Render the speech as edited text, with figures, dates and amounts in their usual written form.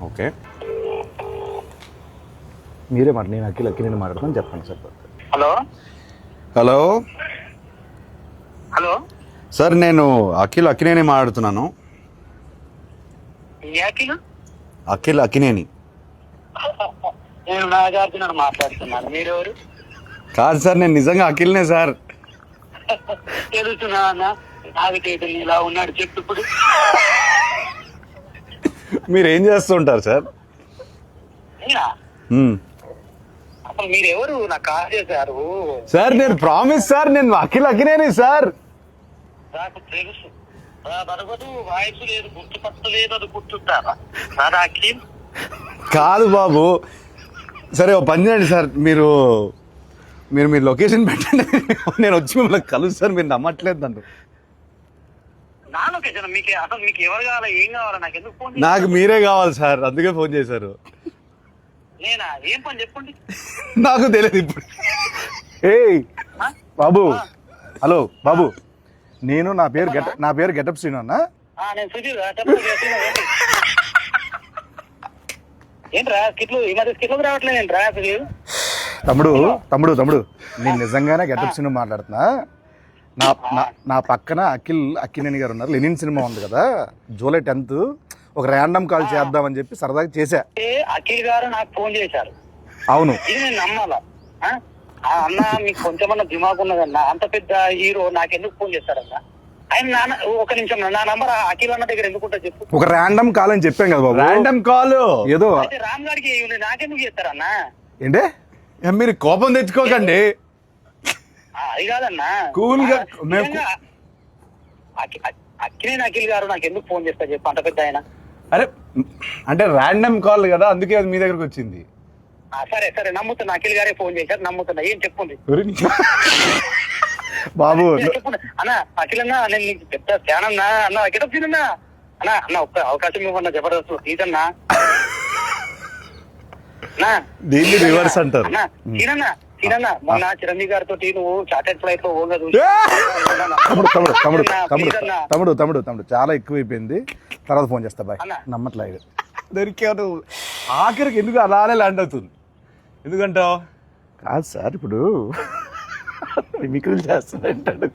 Okay, మీరే మాట, నేను అక్కినేని మాట్లాడతాను, చెప్పండి sir. Hello hello hello sir, నేను అక్కినేని మాట్లాడుతున్నాను. అక్కినేని. నేను నాగార్జున మాట్లాడుతున్నాను. మీరెవరు? కాదు సార్, నేను నిజంగా అఖిల్నే సార్. తెలుసునా అన్న, నాగటేట ఇలా ఉన్నాడు చెప్పు ఇప్పుడు. మీరు ఏం చేస్తుంటారు సార్? అసలు మీరెవరు? నాకు కాల్ చేశారు సార్. నేను ప్రామిస్ సార్, నేను అక్కినేని సార్. నాకు తెలుసు, బరగదు, వాయిస్ లేదు, గుర్తుపట్టలేదు, అది గుర్తుంటారా సార్? అఖిల్ కాదు బాబు. సరే, ఓ పని చేయండి సార్, మీరు లొకేషన్ పెట్టండి, నేను వచ్చి మిమ్మల్ని కలుస్తాను. మీరు నమ్మట్లేదు నన్ను. నా లొకేషన్ మీకు అసలు మీకు ఎవరు కావాలా, ఏం కావాలా? నాకు ఎందుకు ఫోన్? నాకు మీరే కావాలి సార్, అందుకే ఫోన్ చేశారు. నేనా? ఏం పని చెప్పండి. నాకు తెలియదు ఇప్పుడు. ఏయ్ బాబు, హలో బాబు, నా పేరు గెటప్ శ్రీను అన్న. నేను సుజీవ్ ఏంట్రా స్కిట్లు ఈ మధ్య స్కిట్లు రావట్లేదు ఏంట్రా? సుజీవ్ తమ్ముడు, నేను నిజంగానే గెటప్ శ్రీను మాట్లాడుతున్నా. నా పక్కన అక్కినేని గారు ఉన్నారు. లెనిన్ సినిమా ఉంది కదా, జూలై 10th ఒక ర్యాండమ్ కాల్ చేద్దామని చెప్పి సరదాగా చేశా. అఖిల్ గారు నాకు ఫోన్ చేశారు. అవును, ఇది నేను నమ్మాలా? అన్న మీకు కొంచెమన్నా దిమాగ్ ఉన్నదన్న, అంత పెద్ద హీరో నాకెందుకు ఫోన్ చేస్తారన్న? ఆయన ఒక నిమిషం, నా నంబర్ అఖిల్ అన్న దగ్గర ఎందుకుంటా చెప్పు. ఒక ర్యాండమ్ కాల్ అని చెప్పాం కదా బాబు. ర్యాండమ్ కాల్ ఏదో రామ్ గారికి నాకెందుకు చేస్తారన్న? ఏంటే, మీరు కోపం తెచ్చుకోకండి. అది కాదన్నా, కూల్ గా అఖిలేని అఖిల్ గారు నాకు ఎందుకు ఫోన్ చేస్తా చెప్పు, అంత పెద్ద ఆయన. అరే అంటే ర్యాండమ్ కాల్ కదా, అందుకే అది మీ దగ్గరకు వచ్చింది. సరే సరే, నమ్ముతున్నా, అఖిల్ గారే ఫోన్ చేశారు, నమ్ముతున్నా. ఏం చెప్పండి బాబు. చెప్పండి అన్న. అఖిల్ అన్నా, నేను నీకు పెద్ద ఫ్యాన్ అన్నా. అన్న గెటప్ తినన్నా అన్న, అన్న ఒక్క అవకాశం ఇవ్వన్నా, జబర్దస్త్ ప్లీజ్ అన్నా. దీన్ని రివర్స్ అంటారు. తినన్నా, మొన్న చిరంజీవి గారితో నువ్వు చార్టెడ్ ఫ్లైట్ లో పోగదు. తమ్ముడు చాలా ఎక్కువైపోయింది, తర్వాత ఫోన్ చేస్తా బాయ్. నమ్మట్లేదు దొరికాను. ఆఖరికి ఎందుకు అలానే ల్యాండ్ అవుతుంది? ఎందుకంటావు? కాదు సార్, ఇప్పుడు మిమిక్రీలు చేస్తానంటాడు.